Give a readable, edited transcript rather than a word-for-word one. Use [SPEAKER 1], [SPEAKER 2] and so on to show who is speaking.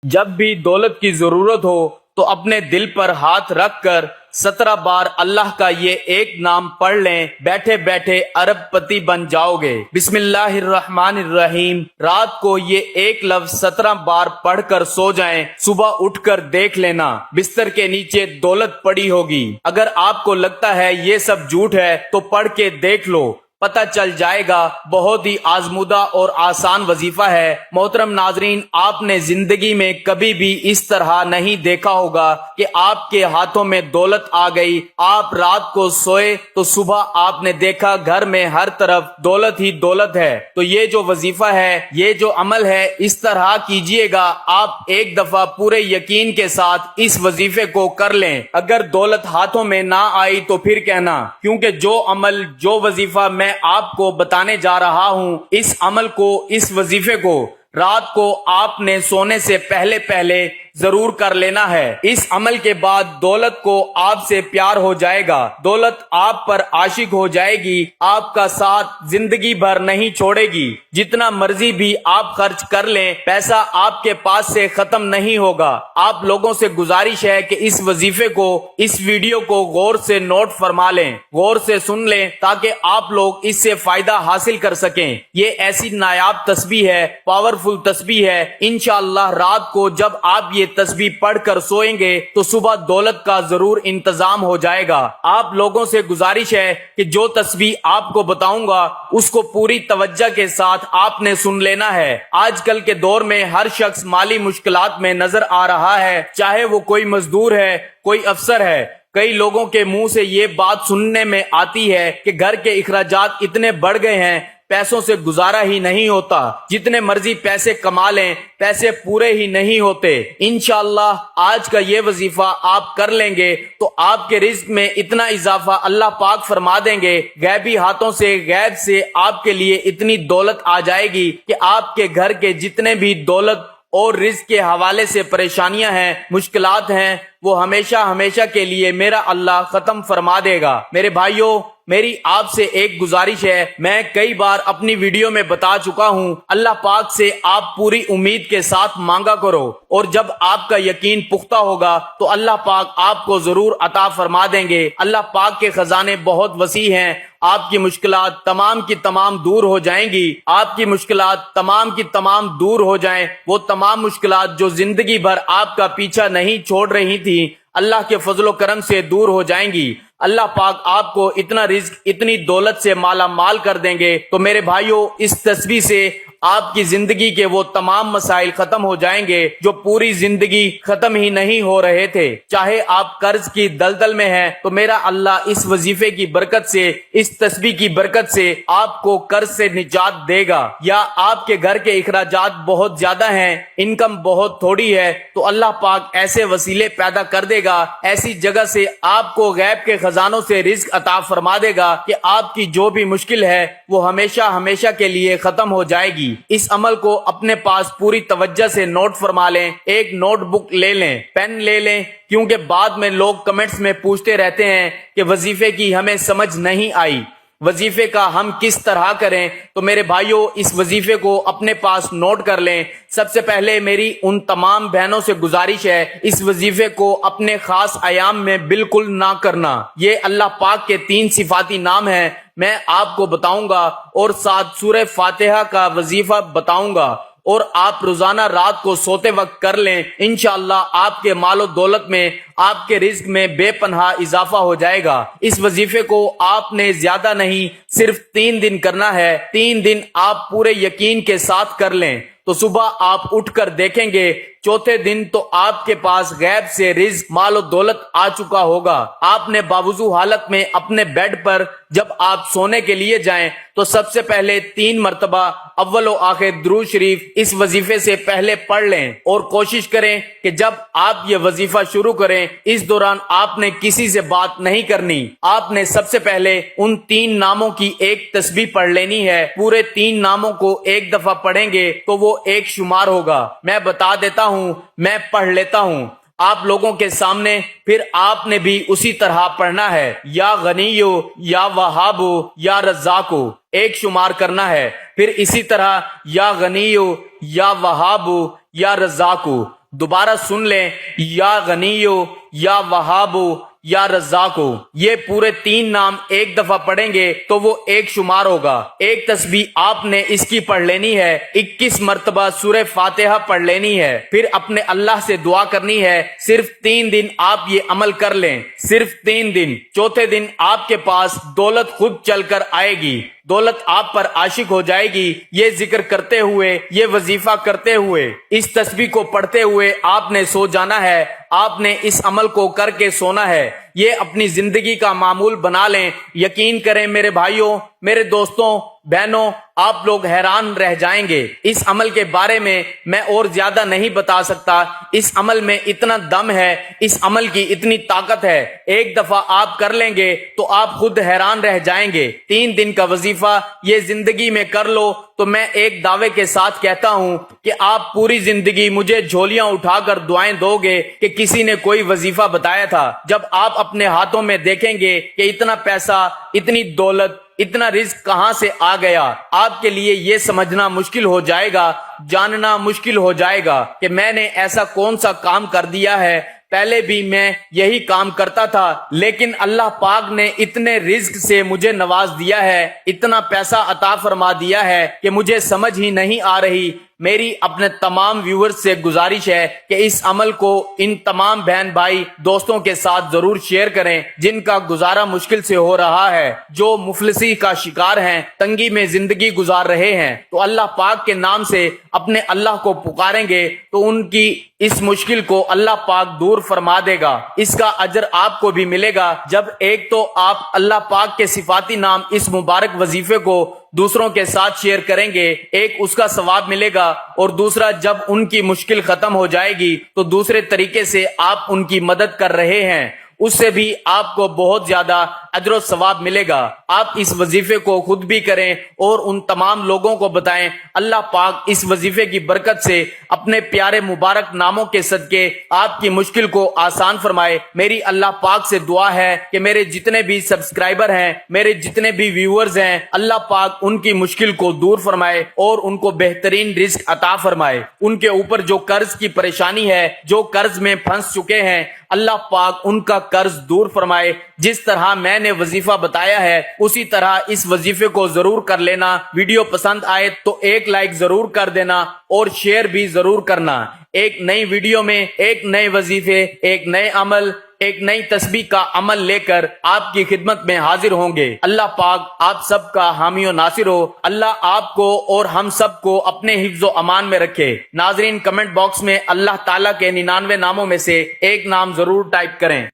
[SPEAKER 1] جب بھی دولت کی ضرورت ہو تو اپنے دل پر ہاتھ رکھ کر 17 بار اللہ کا یہ ایک نام پڑھ لیں، بیٹھے بیٹھے ارب پتی بن جاؤ گے۔ بسم اللہ الرحمن الرحیم۔ رات کو یہ ایک لفظ 17 بار پڑھ کر سو جائیں، صبح اٹھ کر دیکھ لینا بستر کے نیچے دولت پڑی ہوگی۔ اگر آپ کو لگتا ہے یہ سب جھوٹ ہے تو پڑھ کے دیکھ لو، پتہ چل جائے گا۔ بہت ہی آزمودہ اور آسان وظیفہ ہے۔ محترم ناظرین، آپ نے زندگی میں کبھی بھی اس طرح نہیں دیکھا ہوگا کہ آپ کے ہاتھوں میں دولت آ گئی، آپ رات کو سوئے تو صبح آپ نے دیکھا گھر میں ہر طرف دولت ہی دولت ہے۔ تو یہ جو وظیفہ ہے، یہ جو عمل ہے، اس طرح کیجئے گا۔ آپ ایک دفعہ پورے یقین کے ساتھ اس وظیفے کو کر لیں۔ اگر دولت ہاتھوں میں نہ آئی تو پھر کہنا، کیونکہ جو عمل، جو وظیفہ میں آپ کو بتانے جا رہا ہوں، اس عمل کو، اس وظیفے کو رات کو آپ نے سونے سے پہلے ضرور کر لینا ہے۔ اس عمل کے بعد دولت کو آپ سے پیار ہو جائے گا، دولت آپ پر عاشق ہو جائے گی، آپ کا ساتھ زندگی بھر نہیں چھوڑے گی۔ جتنا مرضی بھی آپ خرچ کر لیں، پیسہ آپ کے پاس سے ختم نہیں ہوگا۔ آپ لوگوں سے گزارش ہے کہ اس وظیفے کو، اس ویڈیو کو غور سے نوٹ فرما لیں، غور سے سن لیں، تاکہ آپ لوگ اس سے فائدہ حاصل کر سکیں۔ یہ ایسی نایاب تسبیح ہے، پاورفل تسبیح ہے۔ انشاءاللہ رات کو جب آپ یہ تسبیح پڑھ کر سوئیں گے تو صبح دولت کا ضرور انتظام ہو جائے گا۔ آپ لوگوں سے گزارش ہے کہ جو تسبیح آپ کو بتاؤں گا اس کو پوری توجہ کے ساتھ آپ نے سن لینا ہے۔ آج کل کے دور میں ہر شخص مالی مشکلات میں نظر آ رہا ہے، چاہے وہ کوئی مزدور ہے، کوئی افسر ہے۔ کئی لوگوں کے منہ سے یہ بات سننے میں آتی ہے کہ گھر کے اخراجات اتنے بڑھ گئے ہیں، پیسوں سے گزارا ہی نہیں ہوتا، جتنے مرضی پیسے کما لیں پیسے پورے ہی نہیں ہوتے۔ انشاءاللہ آج کا یہ وظیفہ آپ کر لیں گے تو آپ کے رزق میں اتنا اضافہ اللہ پاک فرما دیں گے، غیبی ہاتھوں سے، غیب سے آپ کے لیے اتنی دولت آ جائے گی کہ آپ کے گھر کے جتنے بھی دولت اور رزق کے حوالے سے پریشانیاں ہیں، مشکلات ہیں، وہ ہمیشہ کے لیے میرا اللہ ختم فرما دے گا۔ میرے بھائیوں، میری آپ سے ایک گزارش ہے، میں کئی بار اپنی ویڈیو میں بتا چکا ہوں، اللہ پاک سے آپ پوری امید کے ساتھ مانگا کرو، اور جب آپ کا یقین پختہ ہوگا تو اللہ پاک آپ کو ضرور عطا فرما دیں گے۔ اللہ پاک کے خزانے بہت وسیع ہیں، آپ کی مشکلات تمام کی تمام دور ہو جائیں گی۔ آپ کی مشکلات تمام کی تمام دور ہو جائیں، وہ تمام مشکلات جو زندگی بھر آپ کا پیچھا نہیں چھوڑ رہی تھی، اللہ کے فضل و کرم سے دور ہو جائیں گی۔ اللہ پاک آپ کو اتنا رزق، اتنی دولت سے مالا مال کر دیں گے۔ تو میرے بھائیوں، اس تسبیح سے آپ کی زندگی کے وہ تمام مسائل ختم ہو جائیں گے جو پوری زندگی ختم ہی نہیں ہو رہے تھے۔ چاہے آپ قرض کی دلدل میں ہیں تو میرا اللہ اس وظیفے کی برکت سے، اس تسبیح کی برکت سے آپ کو قرض سے نجات دے گا۔ یا آپ کے گھر کے اخراجات بہت زیادہ ہیں، انکم بہت تھوڑی ہے، تو اللہ پاک ایسے وسیلے پیدا کر دے گا، ایسی جگہ سے آپ کو غیب کے خزانوں سے رزق عطا فرما دے گا کہ آپ کی جو بھی مشکل ہے وہ ہمیشہ کے لیے ختم ہو جائے گی۔ اس عمل کو اپنے پاس پوری توجہ سے نوٹ فرما لیں، ایک نوٹ بک لے لیں، پین لے لیں، کیونکہ بعد میں لوگ کمنٹس میں پوچھتے رہتے ہیں کہ وظیفے کی ہمیں سمجھ نہیں آئی، وظیفے کا ہم کس طرح کریں۔ تو میرے بھائیوں، اس وظیفے کو اپنے پاس نوٹ کر لیں۔ سب سے پہلے میری ان تمام بہنوں سے گزارش ہے، اس وظیفے کو اپنے خاص ایام میں بالکل نہ کرنا۔ یہ اللہ پاک کے 3 صفاتی نام ہیں، میں آپ کو بتاؤں گا، اور ساتھ سورہ فاتحہ کا وظیفہ بتاؤں گا، اور آپ روزانہ رات کو سوتے وقت کر لیں۔ انشاءاللہ آپ کے مال و دولت میں، آپ کے رزق میں بے پناہ اضافہ ہو جائے گا۔ اس وظیفے کو آپ نے زیادہ نہیں، صرف 3 دن کرنا ہے۔ 3 دن آپ پورے یقین کے ساتھ کر لیں تو صبح آپ اٹھ کر دیکھیں گے، چوتھے دن تو آپ کے پاس غیب سے رزق، مال و دولت آ چکا ہوگا۔ آپ نے باوضو حالت میں اپنے بیڈ پر جب آپ سونے کے لیے جائیں تو سب سے پہلے 3 مرتبہ اول و آخر درود شریف اس وظیفے سے پہلے پڑھ لیں، اور کوشش کریں کہ جب آپ یہ وظیفہ شروع کریں اس دوران آپ نے کسی سے بات نہیں کرنی۔ آپ نے سب سے پہلے ان 3 ناموں کی ایک تسبیح پڑھ لینی ہے۔ پورے 3 ناموں کو ایک دفعہ پڑھیں گے تو وہ ایک شمار ہوگا۔ میں بتا دیتا ہوں، میں پڑھ لیتا ہوں آپ لوگوں کے سامنے، پھر آپ نے بھی اسی طرح پڑھنا ہے۔ یا غنیو، یا وہابو، یا رزاقو، ایک شمار کرنا ہے۔ پھر اسی طرح یا غنیو، یا وہابو، یا رزاقو، دوبارہ سن لیں، یا غنیو، یا وہابو، یا رزاقو۔ یہ پورے 3 نام ایک دفعہ پڑھیں گے تو وہ ایک شمار ہوگا۔ ایک تسبیح آپ نے اس کی پڑھ لینی ہے، 21 مرتبہ سورہ فاتحہ پڑھ لینی ہے، پھر اپنے اللہ سے دعا کرنی ہے۔ صرف 3 دن آپ یہ عمل کر لیں، صرف 3 دن۔ چوتھے دن آپ کے پاس دولت خود چل کر آئے گی، دولت آپ پر عاشق ہو جائے گی۔ یہ ذکر کرتے ہوئے، یہ وظیفہ کرتے ہوئے، اس تسبیح کو پڑھتے ہوئے آپ نے سو جانا ہے۔ آپ نے اس عمل کو کر کے سونا ہے۔ یہ اپنی زندگی کا معمول بنا لیں۔ یقین کریں میرے بھائیوں، میرے دوستوں، بہنوں، آپ لوگ حیران رہ جائیں گے۔ اس عمل کے بارے میں اور زیادہ نہیں بتا سکتا۔ اس عمل میں اتنا دم ہے، اس عمل کی اتنی طاقت ہے۔ ایک دفعہ آپ کر لیں گے تو آپ خود حیران رہ جائیں گے۔ 3 دن کا وظیفہ یہ زندگی میں کر لو تو میں ایک دعوے کے ساتھ کہتا ہوں کہ آپ پوری زندگی مجھے جھولیاں اٹھا کر دعائیں دو گے کہ کسی نے کوئی وظیفہ بتایا تھا۔ جب آپ اپنے ہاتھوں میں دیکھیں گے کہ اتنا پیسہ، اتنی دولت، اتنا رزق کہاں سے آ گیا، آپ کے لیے یہ سمجھنا مشکل ہو جائے گا، جاننا مشکل ہو جائے گا کہ میں نے ایسا کون سا کام کر دیا ہے۔ پہلے بھی میں یہی کام کرتا تھا، لیکن اللہ پاک نے اتنے رزق سے مجھے نواز دیا ہے، اتنا پیسہ عطا فرما دیا ہے کہ مجھے سمجھ ہی نہیں آ رہی۔ میری اپنے تمام ویورز سے گزارش ہے کہ اس عمل کو ان تمام بہن بھائی دوستوں کے ساتھ ضرور شیئر کریں جن کا گزارا مشکل سے ہو رہا ہے، جو مفلسی کا شکار ہیں، تنگی میں زندگی گزار رہے ہیں۔ تو اللہ پاک کے نام سے اپنے اللہ کو پکاریں گے تو ان کی اس مشکل کو اللہ پاک دور فرما دے گا۔ اس کا اجر آپ کو بھی ملے گا جب ایک تو آپ اللہ پاک کے صفاتی نام اس مبارک وظیفے کو دوسروں کے ساتھ شیئر کریں گے، ایک اس کا ثواب ملے گا، اور دوسرا جب ان کی مشکل ختم ہو جائے گی تو دوسرے طریقے سے آپ ان کی مدد کر رہے ہیں، اس سے بھی آپ کو بہت زیادہ اجر و ثواب ملے گا۔ آپ اس وظیفے کو خود بھی کریں اور ان تمام لوگوں کو بتائیں۔ اللہ پاک اس وظیفے کی برکت سے اپنے پیارے مبارک ناموں کے صدقے آپ کی مشکل کو آسان فرمائے۔ میری اللہ پاک سے دعا ہے کہ میرے جتنے بھی سبسکرائبر ہیں، میرے جتنے بھی ویورز ہیں، اللہ پاک ان کی مشکل کو دور فرمائے اور ان کو بہترین رزق عطا فرمائے۔ ان کے اوپر جو قرض کی پریشانی ہے، جو قرض میں پھنس چکے ہیں، اللہ پاک ان کا قرض دور فرمائے۔ جس طرح میں نے وظیفہ بتایا ہے اسی طرح اس وظیفے کو ضرور کر لینا۔ ویڈیو پسند آئے تو ایک لائک ضرور کر دینا اور شیئر بھی ضرور کرنا۔ ایک نئی ویڈیو میں ایک نئے وظیفے، ایک نئے عمل، ایک نئی تسبیح کا عمل لے کر آپ کی خدمت میں حاضر ہوں گے۔ اللہ پاک آپ سب کا حامی و ناصر ہو۔ اللہ آپ کو اور ہم سب کو اپنے حفظ و امان میں رکھے۔ ناظرین، کمنٹ باکس میں اللہ تعالیٰ کے 99 ناموں میں سے ایک نام ضرور ٹائپ کریں۔